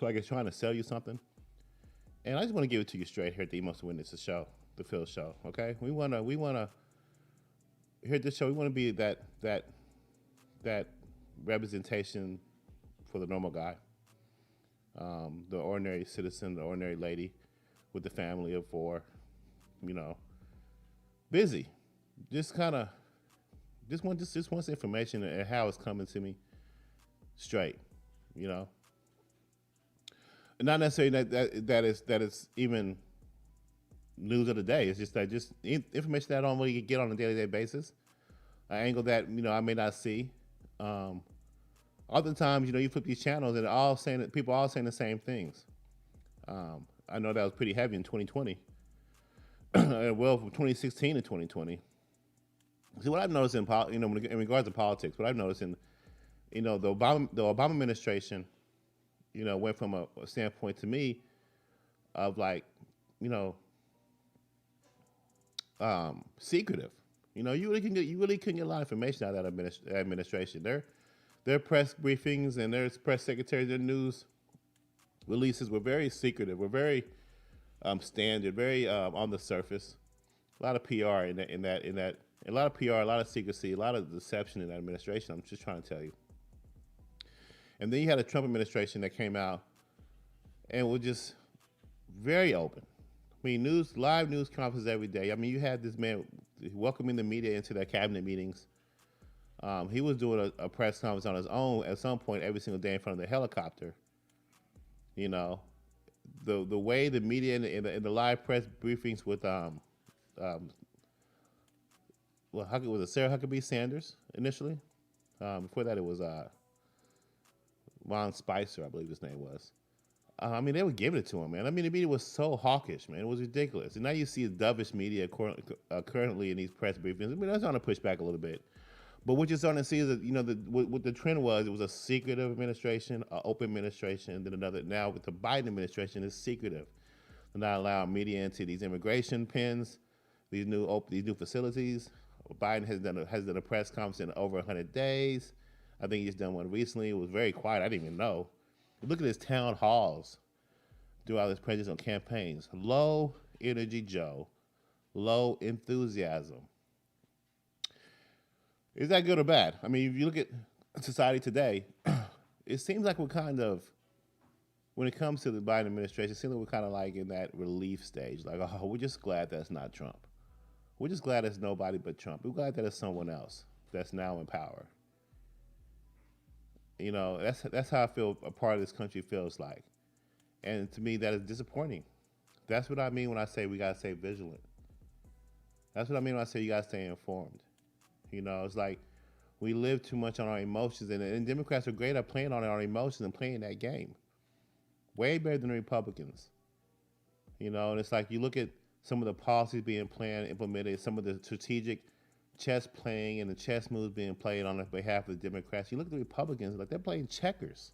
like it's trying to sell you something. And I just want to give it to you straight here at the Most Witness show, the Phil Show. Okay, we wanna here at this show. We want to be that representation for the normal guy, the ordinary citizen, the ordinary lady with the family of four. Busy, just wants information and how it's coming to me straight. Not necessarily that is even news of the day. It's just information that I don't really get on a day-to-day basis, an angle that I may not see. Oftentimes, you flip these channels and people are all saying the same things. I know that was pretty heavy in 2020. Well, from 2016 to 2020. See, what I've noticed in regards to politics, what I've noticed in the Obama administration, went from a standpoint to me of secretive. You really couldn't get a lot of information out of that administration. Their press briefings and their press secretaries, their news releases were very secretive. Were very standard, very on the surface. A lot of PR in that. A lot of PR, a lot of secrecy, a lot of deception in that administration. I'm just trying to tell you. And then you had a Trump administration that came out and was just very open. I mean, live news conferences every day. I mean, you had this man welcoming the media into their cabinet meetings. He was doing a press conference on his own at some point every single day in front of the helicopter. The way the media in the live press briefings with was it Sarah Huckabee Sanders initially? Before that, it was Ron Spicer, I believe his name was. They were giving it to him, man. The media was so hawkish, man. It was ridiculous. And now you see the dovish media currently in these press briefings. That's trying to push back a little bit. But what you're starting to see is that, what the trend was, it was a secretive administration, an open administration, and then another. Now with the Biden administration, it's secretive. They're not allowing media into these immigration pens, these new facilities. Biden has done a press conference in over 100 days. I think he's done one recently. It was very quiet. I didn't even know. Look at his town halls throughout his presidential campaigns. Low energy Joe, low enthusiasm. Is that good or bad? I mean, if you look at society today, it seems like when it comes to the Biden administration, it seems like we're kind of like in that relief stage. Like, oh, we're just glad that's not Trump. We're just glad it's nobody but Trump. We're glad that it's someone else that's now in power. That's how I feel a part of this country feels like. And to me, that is disappointing. That's what I mean when I say we got to stay vigilant. That's what I mean when I say you got to stay informed. It's like we live too much on our emotions, and Democrats are great at playing on our emotions and playing that game. Way better than the Republicans. And it's like you look at some of the policies being planned, implemented, some of the strategic chess playing and the chess moves being played on behalf of the Democrats. You look at the Republicans, like they're playing checkers.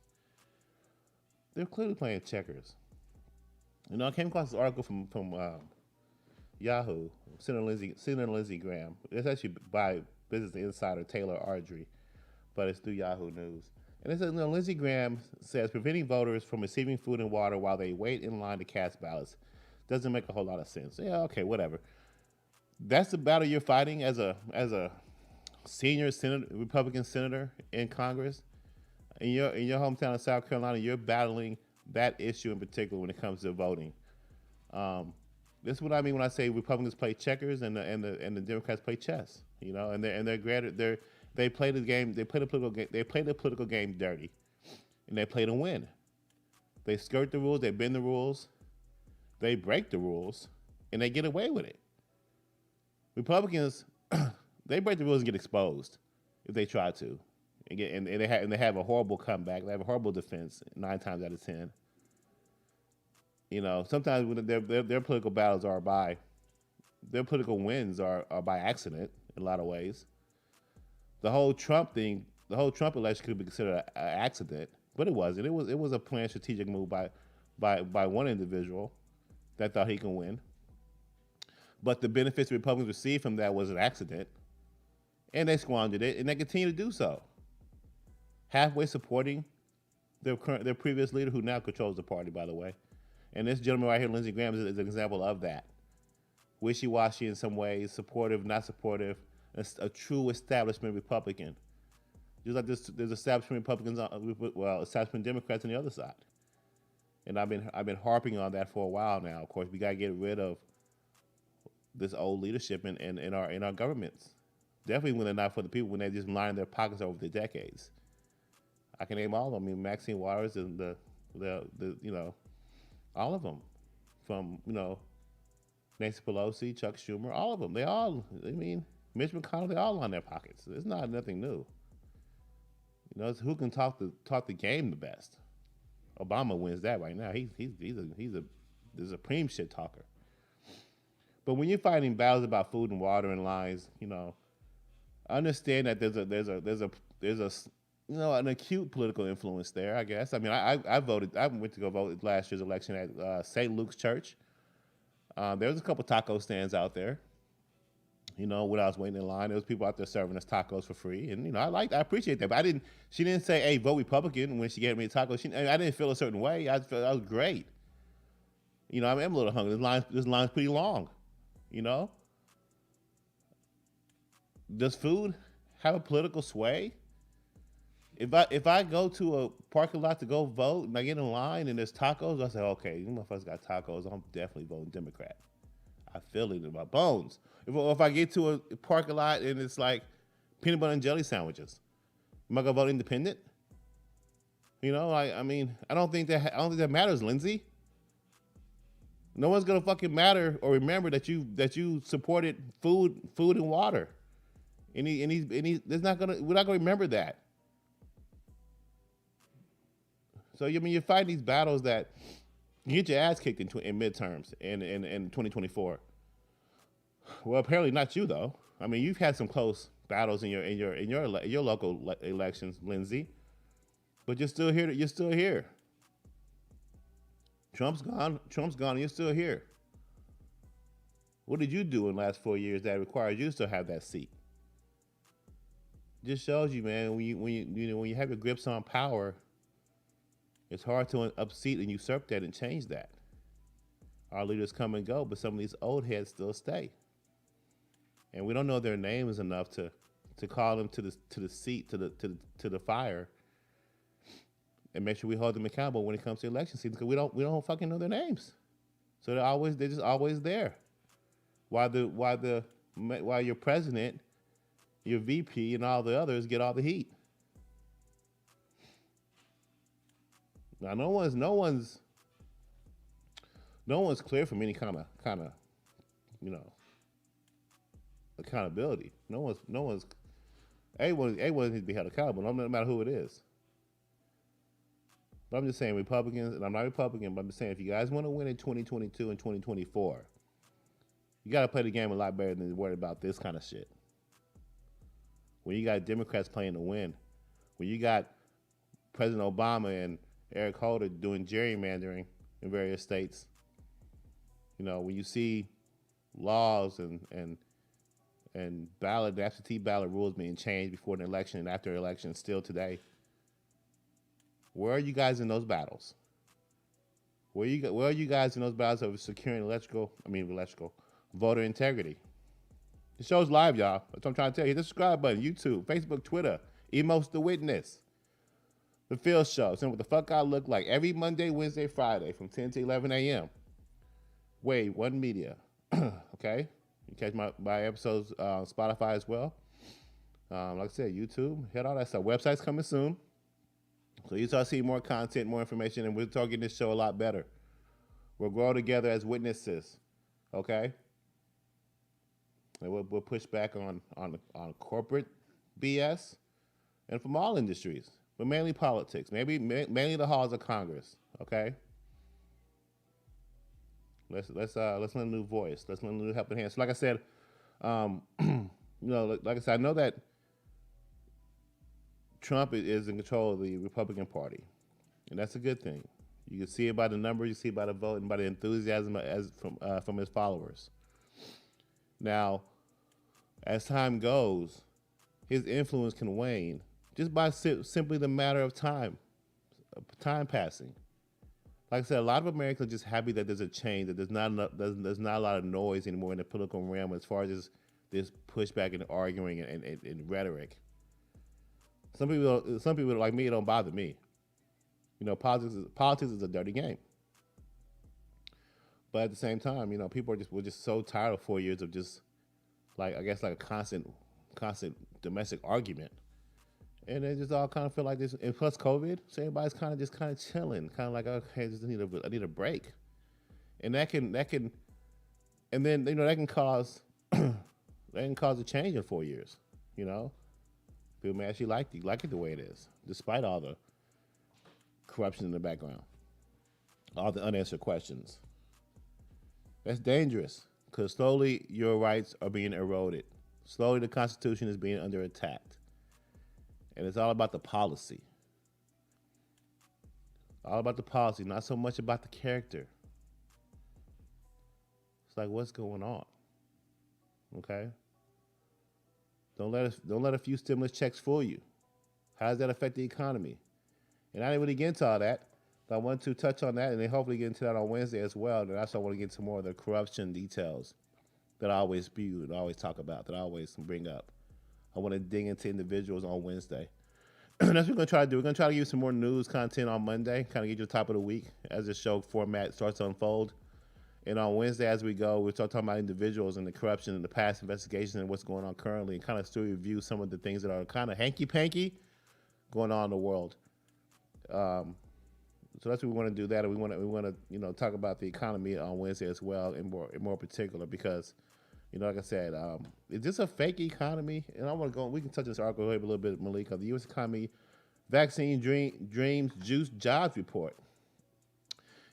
They're clearly playing checkers. I came across this article from Yahoo, Senator Lindsey Graham. It's actually by Business Insider Taylor Ardrey, but it's through Yahoo News. And it says, Lindsey Graham says preventing voters from receiving food and water while they wait in line to cast ballots doesn't make a whole lot of sense. Yeah, okay, whatever. That's the battle you're fighting as a senior Republican senator in Congress. In your hometown of South Carolina, you're battling that issue in particular when it comes to voting. This is what I mean when I say Republicans play checkers and the Democrats play chess. You know, and they play the game. They play the political game. They play the political game dirty, and they play to win. They skirt the rules. They bend the rules. They break the rules, and they get away with it. Republicans, they break the rules and get exposed if they try to, and they have a horrible comeback. They have a horrible defense 9 times out of 10. You know, sometimes when their political battles are their political wins are by accident in a lot of ways. The whole Trump thing, the whole Trump election could be considered an accident, but it wasn't. It was a planned strategic move by one individual that thought he could win. But the benefits the Republicans received from that was an accident, and they squandered it, and they continue to do so. Halfway supporting their previous leader, who now controls the party, by the way. And this gentleman right here, Lindsey Graham, is an example of that. Wishy-washy in some ways, supportive, not supportive, a true establishment Republican. Just like there's establishment Republicans, establishment Democrats on the other side. And I've been harping on that for a while now. Of course, we gotta get rid of this old leadership in our governments. Definitely when they're not for the people, when they're just lining their pockets over the decades. I can name all of them. I mean, Maxine Waters and the you know, all of them, from, you know, Nancy Pelosi, Chuck Schumer, all of them. Mitch McConnell, they all on their pockets. It's not nothing new. You know, it's who can talk the game the best. Obama wins that right now. He's a supreme shit talker. But when you're fighting battles about food and water and lies, you know, understand that there's a you know, an acute political influence there, I guess. I mean, I voted. I went to go vote last year's election at St. Luke's Church. There was a couple taco stands out there. You know, when I was waiting in line, there was people out there serving us tacos for free, and you know, I appreciate that. But she didn't say, "Hey, vote Republican" when she gave me the tacos. I didn't feel a certain way. I felt that was great. You know, I'm a little hungry. This line's pretty long. You know, does food have a political sway? If I go to a parking lot to go vote and I get in line and there's tacos, I say, okay, you motherfuckers got tacos. I'm definitely voting Democrat. I feel it in my bones. If I get to a parking lot and it's like peanut butter and jelly sandwiches, am I gonna vote independent? You know, I mean, I don't think that matters, Lindsey. No one's gonna fucking matter or remember that you supported food and water. We're not gonna remember that. So I mean, you're fighting these battles that you get your ass kicked in midterms in 2024. Well, apparently not you though. I mean, you've had some close battles in your local elections, Lindsey, but you're still here. You're still here. Trump's gone. And you're still here. What did you do in the last 4 years that requires you to still have that seat? Just shows you, man. When you have your grips on power, it's hard to unseat and usurp that and change that. Our leaders come and go, but some of these old heads still stay. And we don't know their names enough to call them to the seat, to the fire, and make sure we hold them accountable when it comes to election season, because we don't fucking know their names. So they're just always there. While your president, your VP, and all the others get all the heat. Now, no one's clear from any kind of, you know, accountability. Everyone needs to be held accountable, no matter who it is. But I'm just saying, Republicans, and I'm not Republican, but I'm just saying, if you guys want to win in 2022 and 2024, you got to play the game a lot better than worry about this kind of shit. When you got Democrats playing to win, when you got President Obama and Eric Holder doing gerrymandering in various states, you know, when you see laws and absentee ballot rules being changed before an election and after an election still today, where are you guys in those battles? Where are you guys in those battles of securing voter integrity? The show's live, y'all. That's what I'm trying to tell you. Hit the subscribe button, YouTube, Facebook, Twitter, Emo's The Witness. The Phil Show, saying what the fuck I look like every Monday, Wednesday, Friday from 10 to 11 a.m. Wade One Media. Okay, you catch my episodes on Spotify as well. Like I said, YouTube, hit all that stuff. Website's coming soon, so you start seeing more content, more information, and we're talking this show a lot better. We'll grow together as witnesses. Okay, and we'll push back on corporate BS and from all industries, but mainly politics. Mainly the halls of Congress. Okay. Let's lend a new voice. Let's lend a new helping hand. So, like I said, like I said, I know that Trump is in control of the Republican Party, and that's a good thing. You can see it by the numbers, you see it by the vote, and by the enthusiasm from his followers. Now, as time goes, his influence can wane just by simply the matter of time passing. Like I said, a lot of Americans are just happy that there's a change, that there's not a lot of noise anymore in the political realm as far as this pushback and arguing and rhetoric. Some people like me, it don't bother me. Politics is a dirty game. But at the same time, people we're just so tired of 4 years of just like a constant domestic argument. And they just all kind of feel like this, and plus COVID, so everybody's kind of chilling, kind of like, okay, I need a break, and that can, and then that can cause a change in 4 years. People may actually like it the way it is, despite all the corruption in the background, all the unanswered questions. That's dangerous because slowly your rights are being eroded. Slowly the Constitution is being under attack. And it's all about the policy. All about the policy, not so much about the character. It's like, what's going on? Okay? Don't let a few stimulus checks fool you. How does that affect the economy? And I didn't really get into all that, but I want to touch on that and then hopefully get into that on Wednesday as well. And I also want to get into more of the corruption details that I always spew and I always talk about, that I always bring up. I want to dig into individuals on Wednesday. That's what we're going to try to do. We're going to try to give you some more news content on Monday, kind of get you the top of the week as the show format starts to unfold. And on Wednesday, as we go, we'll start talking about individuals and the corruption and the past investigation and what's going on currently, and kind of still review some of the things that are kind of hanky-panky going on in the world. So that's what we want to do that, and we want to talk about the economy on Wednesday as well, in more particular, because like I said, is this a fake economy? And I want to go. We can touch this article a little bit, Malik, of the U.S. economy, vaccine dreams, juice, jobs report.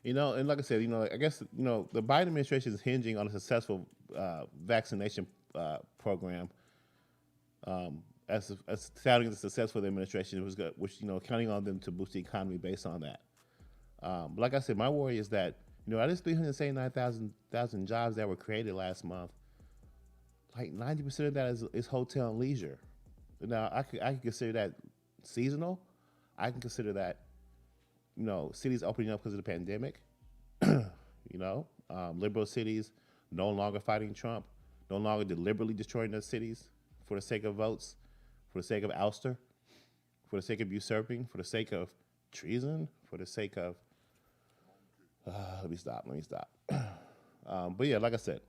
And like I said, I guess the Biden administration is hinging on a successful vaccination program, as touting as successful for the administration, which counting on them to boost the economy based on that. But like I said, my worry is that out of this 379,000 jobs that were created last month, like 90% of that is hotel and leisure. Now I can consider that seasonal. I can consider that cities opening up because of the pandemic. Liberal cities no longer fighting Trump, no longer deliberately destroying their cities for the sake of votes, for the sake of ouster, for the sake of usurping, for the sake of treason, for the sake of let me stop. But yeah, like I said,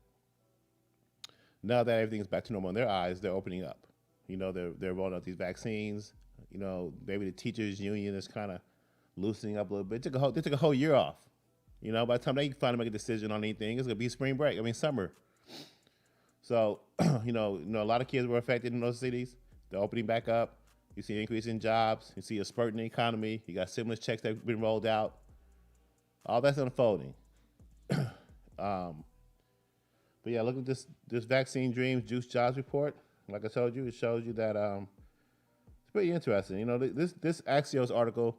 now that everything is back to normal in their eyes, they're opening up. They're rolling out these vaccines. Maybe the teachers union is kind of loosening up a little bit. They took a whole year off. By the time they finally make a decision on anything, it's gonna be spring break. Summer. So, a lot of kids were affected in those cities. They're opening back up. You see an increase in jobs. You see a spurt in the economy. You got stimulus checks that have been rolled out. All that's unfolding. But yeah, look at this vaccine dreams, juice, jobs report. Like I told you, it shows you that it's pretty interesting. This Axios article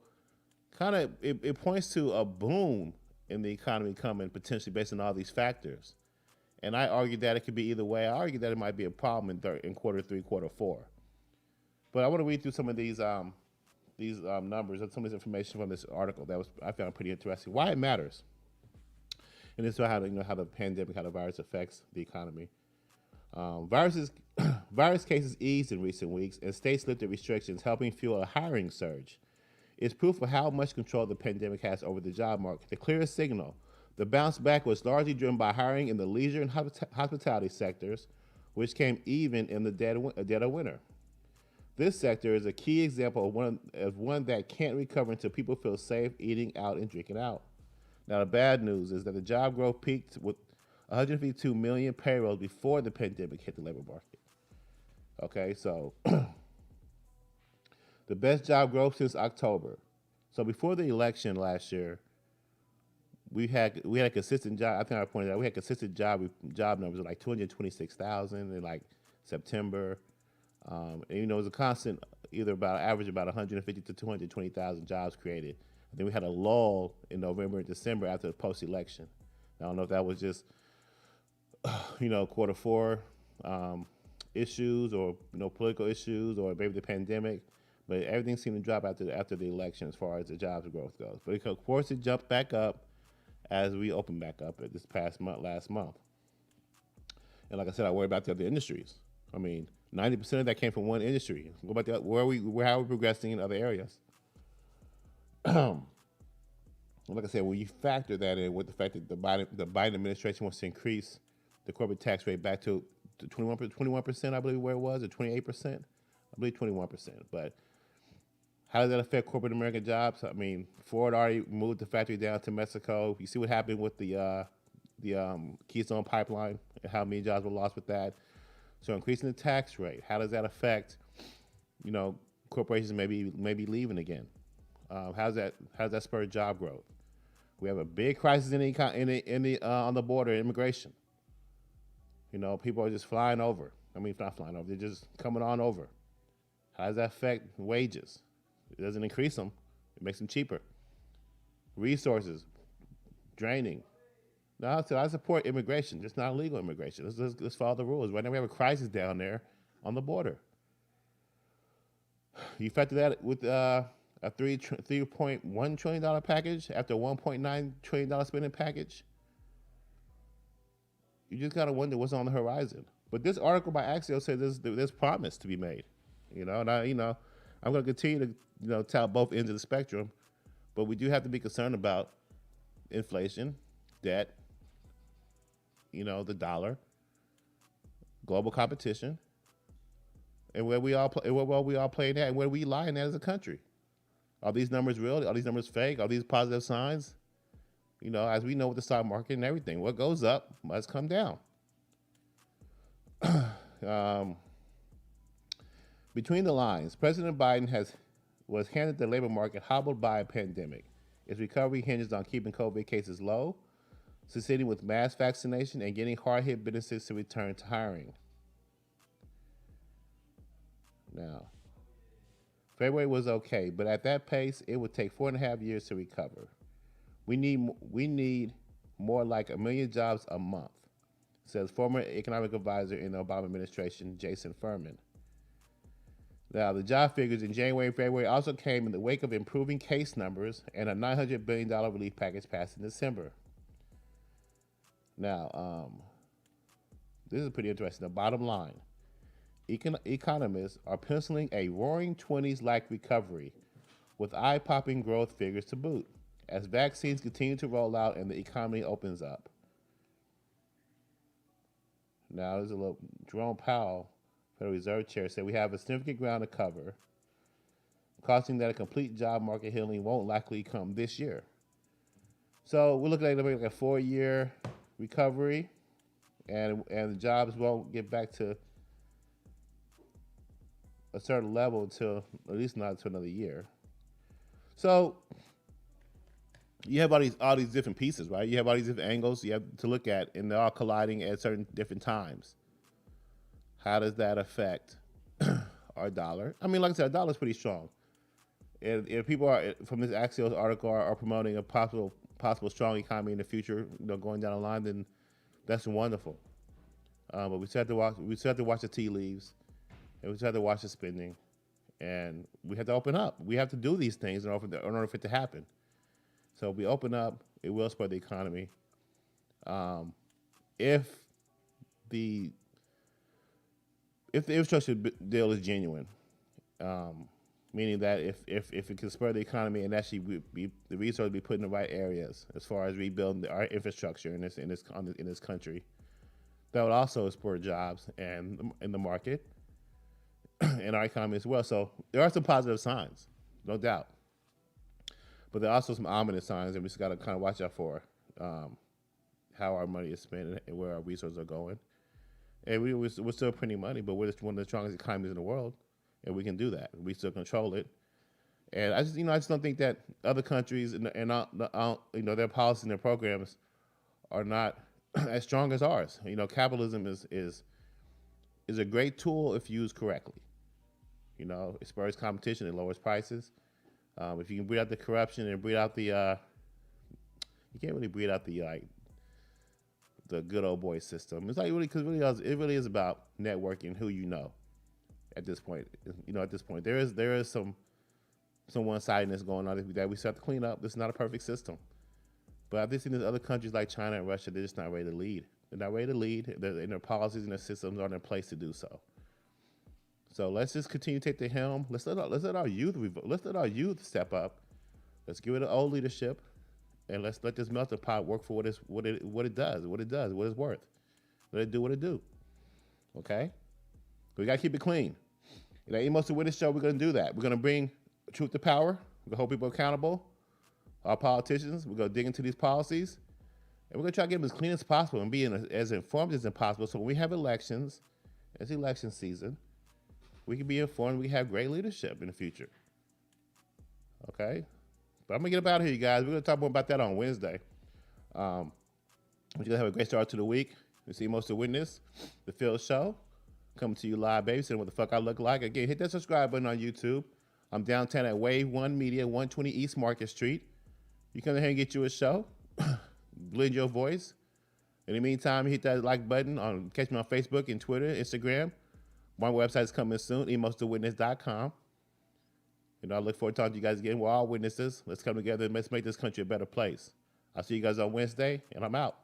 kind of it points to a boom in the economy coming potentially based on all these factors. And I argue that it could be either way. I argue that it might be a problem in quarter 3, quarter 4. But I want to read through some of these numbers and some of this information from this article that I found pretty interesting. Why it matters. And this is how the pandemic, how the virus affects the economy. Virus cases eased in recent weeks, and states lifted restrictions, helping fuel a hiring surge. It's proof of how much control the pandemic has over the job market. The clearest signal: The bounce back was largely driven by hiring in the leisure and hospitality sectors, which came even in the dead of winter. This sector is a key example of one that can't recover until people feel safe eating out and drinking out. Now, the bad news is that the job growth peaked with 152 million payrolls before the pandemic hit the labor market. Okay, so the best job growth since October. So before the election last year, we had a consistent job. I think I pointed out we had consistent job numbers of like 226,000 in like September. And it was a constant, either about average about 150 to 220,000 jobs created. And then we had a lull in November and December after the post-election. I don't know if that was just quarter four issues or political issues or maybe the pandemic, but everything seemed to drop after the election as far as the jobs growth goes. But of course, it jumped back up as we opened back up at this last month. And like I said, I worry about the other industries. I mean, 90% of that came from one industry. Go about how are we progressing in other areas? Like I said, when you factor that in with the fact that the Biden administration wants to increase the corporate tax rate back to 21%, I believe where it was, or 28%, I believe 21%. But how does that affect corporate American jobs? I mean, Ford already moved the factory down to Mexico. You see what happened with the Keystone Pipeline and how many jobs were lost with that. So increasing the tax rate, how does that affect, corporations maybe leaving again? How's that spur job growth? We have a big crisis on the border, immigration. People are just flying over. I mean, not flying over; they're just coming on over. How does that affect wages? It doesn't increase them; it makes them cheaper. Resources draining. No, so I support immigration, just not illegal immigration. Let's follow the rules. Right now we have a crisis down there on the border. You factor that with a $3.1 trillion package after a $1.9 trillion spending package. You just gotta wonder what's on the horizon. But this article by Axios says there's promise to be made. And I'm gonna continue to tout both ends of the spectrum, but we do have to be concerned about inflation, debt, the dollar, global competition, and where we all playing at, and where we lying at as a country. Are these numbers real? Are these numbers fake? Are these positive signs? As we know with the stock market and everything, what goes up must come down. Between the lines, President Biden was handed the labor market hobbled by a pandemic. Its recovery hinges on keeping COVID cases low, succeeding with mass vaccination, and getting hard-hit businesses to return to hiring. Now, February was okay, but at that pace, it would take 4.5 years to recover. We need more like 1 million jobs a month, says former economic advisor in the Obama administration, Jason Furman. Now, the job figures in January and February also came in the wake of improving case numbers and a $900 billion relief package passed in December. Now, this is pretty interesting. The bottom line, economists are penciling a roaring 20s-like recovery with eye-popping growth figures to boot as vaccines continue to roll out and the economy opens up. Now, there's a little, Jerome Powell, Federal Reserve Chair, said we have a significant ground to cover, costing that a complete job market healing won't likely come this year. So we're looking at like a 4-year recovery, and the jobs won't get back to a certain level until at least not until another year. So you have all these different pieces, right? You have all these different angles you have to look at, and they're all colliding at certain different times. How does that affect our dollar? I mean, like I said, our dollar's pretty strong. If people are from this Axios article are promoting a possible strong economy in the future, going down the line, then that's wonderful. But we still have to watch the tea leaves, and we still have to watch the spending, and we have to open up. We have to do these things in order for it to happen. So if we open up, it will spur the economy. If the infrastructure deal is genuine, meaning that if it can spur the economy and actually the resources be put in the right areas as far as rebuilding our infrastructure in this country, that would also spur jobs and in the market and our economy as well. So there are some positive signs, no doubt, but there are also some ominous signs, and we just got to kind of watch out for how our money is spent and where our resources are going. And we're still printing money, but we're just one of the strongest economies in the world, and we can do that. We still control it. And I just don't think that other countries and their policies and their programs are not as strong as ours. Capitalism is a great tool if used correctly. It spurs competition, it lowers prices. If you can breed out the corruption and breed out you can't really breed out the good old boy system. It's like it really is about networking who you know. At this point, there is some one-sidedness going on that we still have to clean up. This is not a perfect system, but I've seen there's other countries like China and Russia. They're just not ready to lead. They're not ready to lead. And their policies and their systems aren't in place to do so. So let's just continue to take the helm. Let's let our youth step up. Let's give it an old leadership, and let's let this melting pot work for what it does, what it's worth. Let it do what it do. Okay, we gotta keep it clean. Emos to Witness show, we're gonna do that. We're gonna bring truth to power. We're gonna hold people accountable. Our politicians, we're gonna dig into these policies, and we're gonna try to get them as clean as possible and be as informed as possible. So when we have elections, it's election season, we can be informed. We have great leadership in the future. Okay, but I'm gonna get up out of here, you guys. We're gonna talk more about that on Wednesday. We're gonna have a great start to the week. We see Emos to Witness, the Phil Show, coming to you live, baby. Saying what the fuck I look like. Again, hit that subscribe button on YouTube. I'm downtown at Wave One Media, 120 East Market Street. You come in here and get you a show, blend your voice. In the meantime, hit that like button. Catch me on Facebook and Twitter, Instagram. My website is coming soon, emostowitness.com. I look forward to talking to you guys again. We're all witnesses. Let's come together and let's make this country a better place. I'll see you guys on Wednesday, and I'm out.